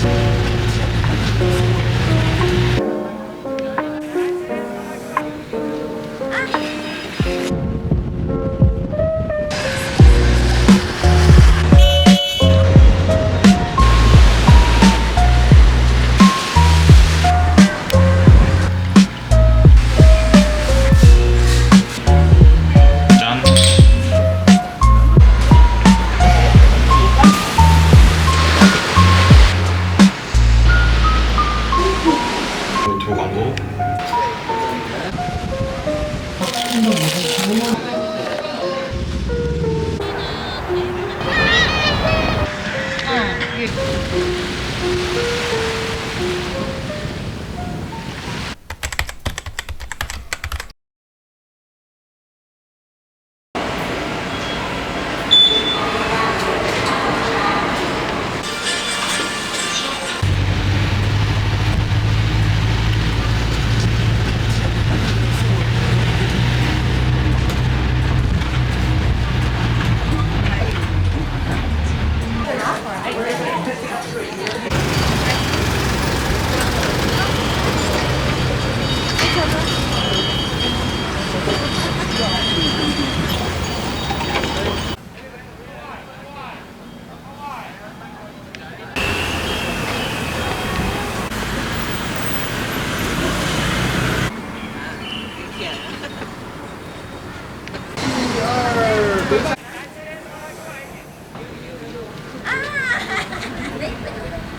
도광고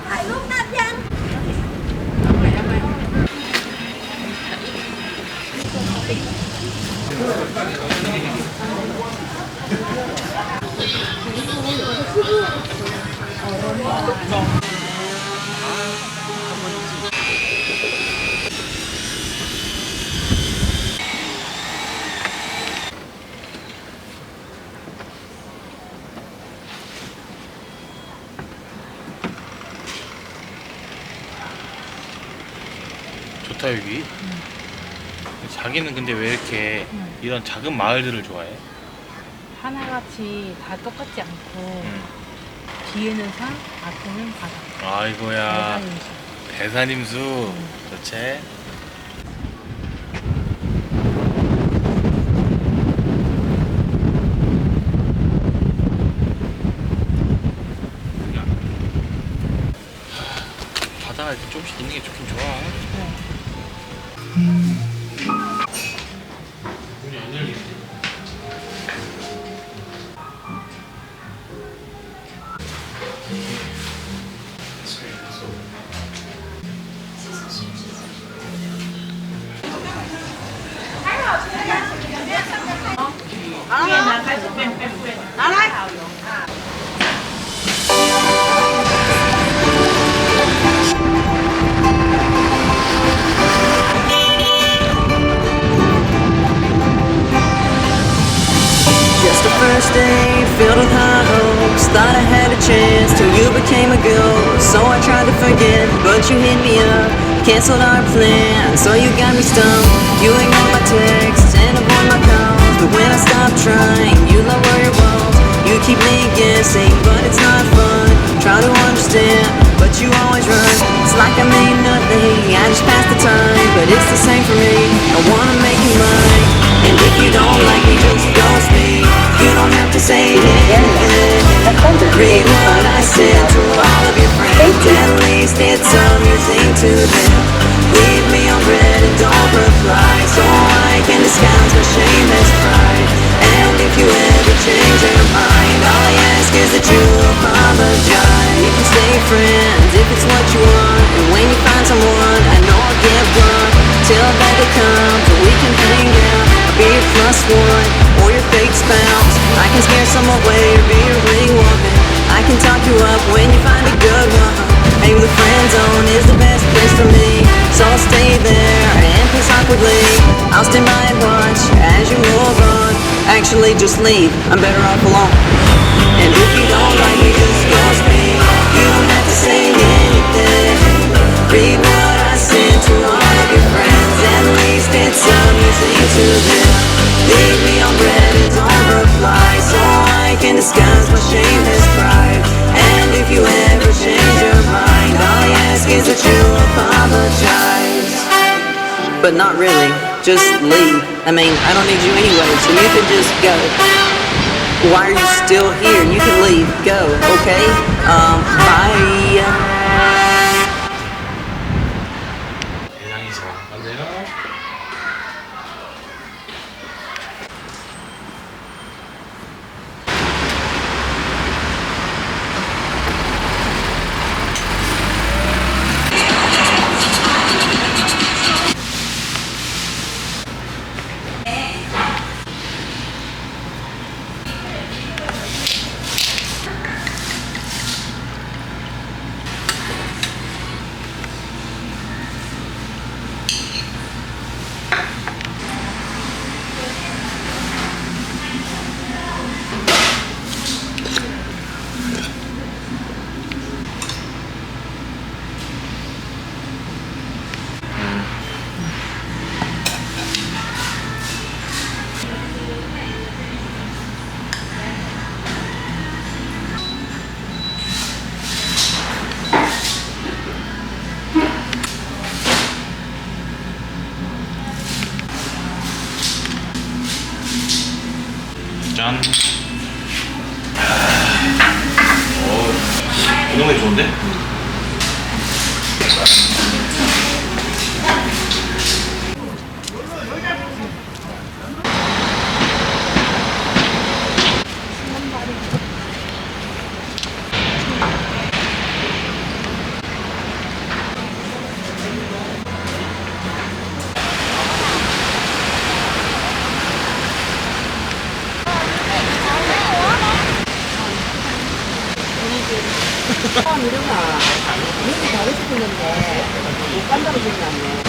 ถ่ายรูปนัดยัง 좋다 여기. 자기는 근데 왜 이렇게 이런 작은 마을들을 좋아해? 하나같이 다 똑같지 않고 뒤에는 산, 앞에는 바다. 아이고야 대단히 대산임수 좋지? 바다가 이렇게 조금씩 있는 게 좋긴 좋아. 문이 안 열리네. First day filled with high hopes, thought I had a chance till you became a ghost. So I tried to forget, but you hit me up, canceled our plans, so you got me stumped. You ignored my texts and avoid my calls, but when I stopped trying, you lower your walls. You keep me guessing, but it's not fun. Try to understand, but you always run. It's like I made nothing, I just passed the time, but it's the same for me. I wanna make you mine, and if you don't like me, just ghost me. You don't have to say anything. Read what I said to all of your friends. At least it's amusing to them. Leave me on red and don't reply, so I can disguise my shame as pride. And if you ever change your mind, all I ask is that you apologize. We can stay friends if it's what you want, and when you find someone, I know I'll get blunt. Till that day comes, we can hang out. I'll be your plus one, or your fake spouse. I can scare someone away or be your ring woman. I can talk you up when you find a good one. Hey, the friend zone is the best place for me, so I'll stay there and piss awkwardly. I'll stand by and watch as you move on. Actually, just leave, I'm better off alone. And if you don't like me, just ghost me. You don't have to say anything. Read what I sent to all of your friends. At least it's amusing to them. Leave me on red and don't reply, so I can disguise my shame as pride. And if you ever change your mind, but not really. Just leave. I mean, I don't need you anyway, so you can just go. Why are you still here? You can leave. Go, okay? Bye. 대장이죠. 맞네요. 짠. 이놈이 좋은데? 이름아, 민지 잘해주는데 못 간다고 생각하네.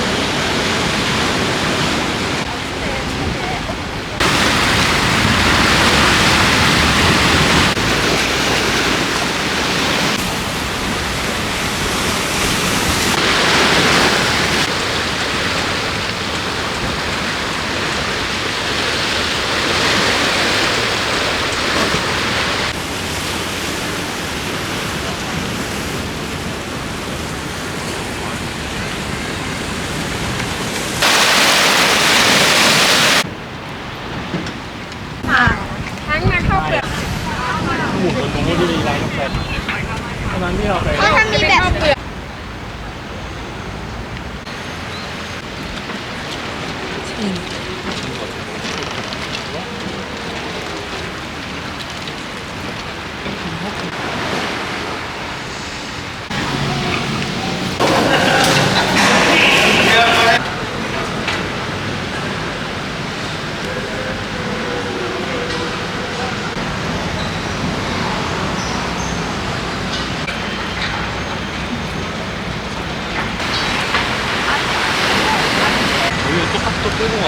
여기는 똑같이 또 끌고 가.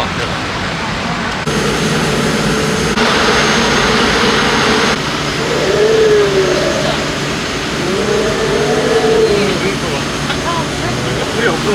물이 없어.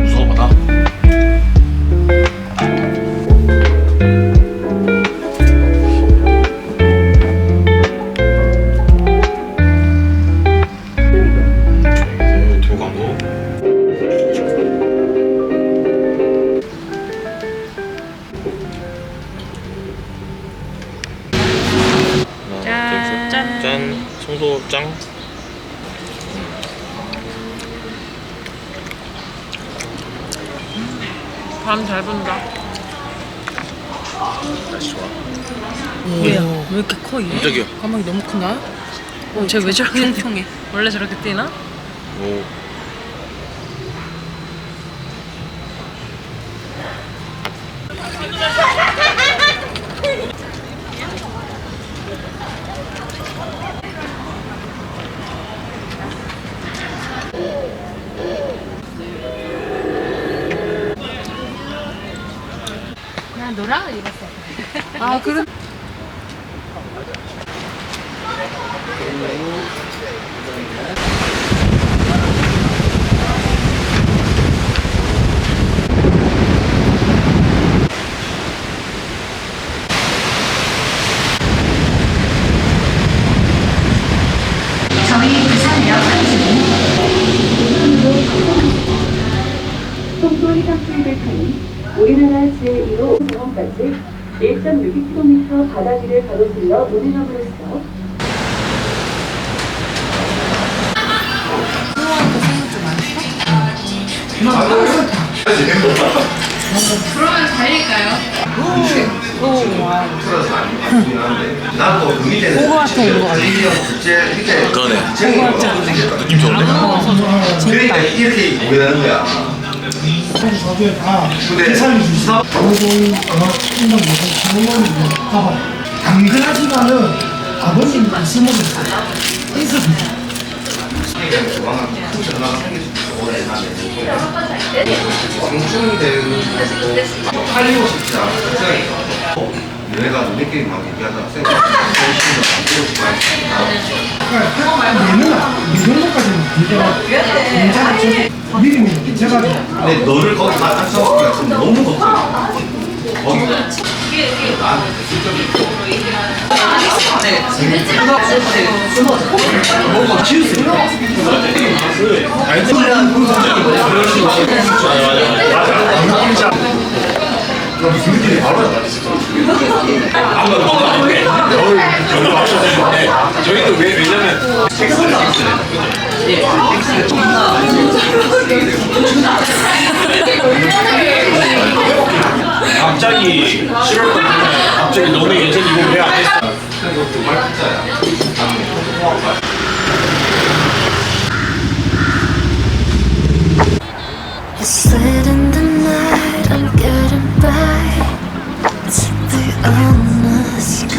무서워하다. 돌 광고. 짠. 청소장. 바람 잘 분다. 날씨 좋아. 뭐야? 왜 이렇게 커 얘? 깜짝이야. 가방이 너무 크나? 쟤왜 저렇게 통통해? 원래 저렇게 뛰나? 오. 나 놀아? 이랬어. 아 그래? 송도 해상수입을 타니 우리나라 제1호 공원까지 1.6km 바다길을 가로질러 운행함으로써 호구 같은 온거 같아. 그러네. 느낌 좋은데? 그러니까 이렇게 보게 되는 거야. 저게 다 근데 계산이 주시다. 충당 무슨 봐봐. 당근하지만은 아버님 말씀으로 있어. 성충이 되는 것도 팔리고 싶지 않은 생각이 얘네가 우리끼리 막 얘기하다가 생각이 얘는 이 정도까지는 괜찮아. 미리미 괜찮아. 근데 너를 거기 맞춰서 좀 너무 걱정해. 거기 뭔가 치울 수 있어. 저희도 왜냐면 갑자기 7월 달에 갑자기 너네 예전 이거 왜 안 했어? It's late in the night, I'm getting by. To be honest,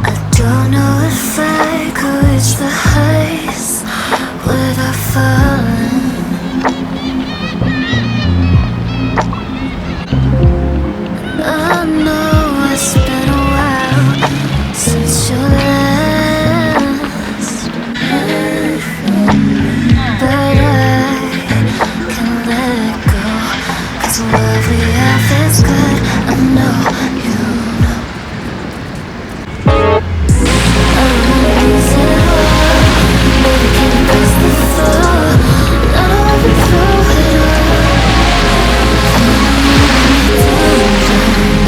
I don't know if I could reach the heights without falling. And I know it's been a while since you last. But I can let it go, 'cause the love we have is good. I know you know. I wanna lose it all, baby, can you press the floor? Now I've been through it all. Please can you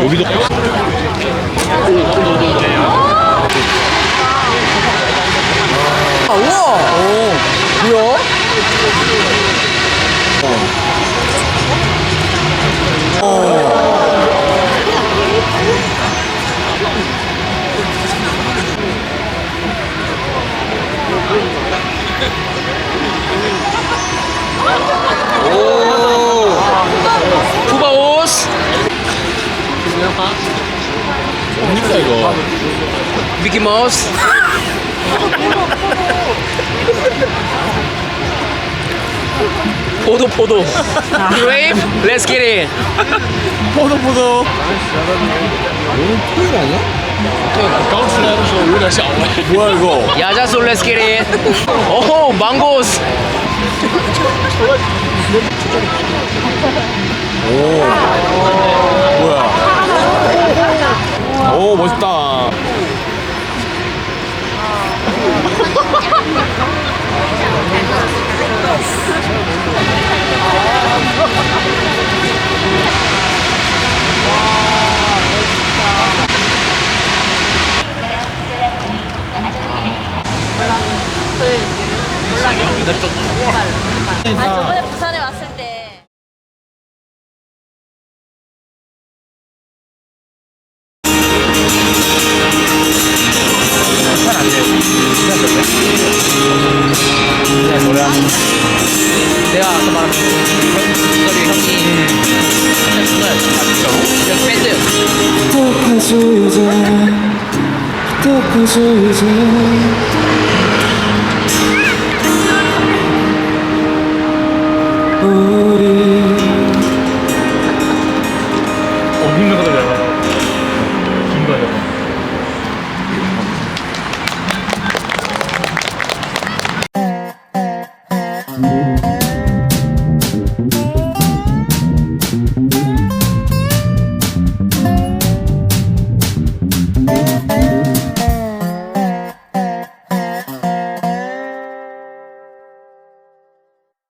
여기도 뭡니까 이거? 미키마우스 포도 그레이프 Let's get it 포도 토요일 아니야? 가운데서有点像 뭐야 이거? 야자수 Let's get it 오호 망고스 오 뭐야? 오 멋있다. 저번에 부산에 왔을 때 그냥 노래하는. 내가 아까 말한 소리 형이 진짜 순간 진짜로? 그냥 밴드. 어떡하죠 이제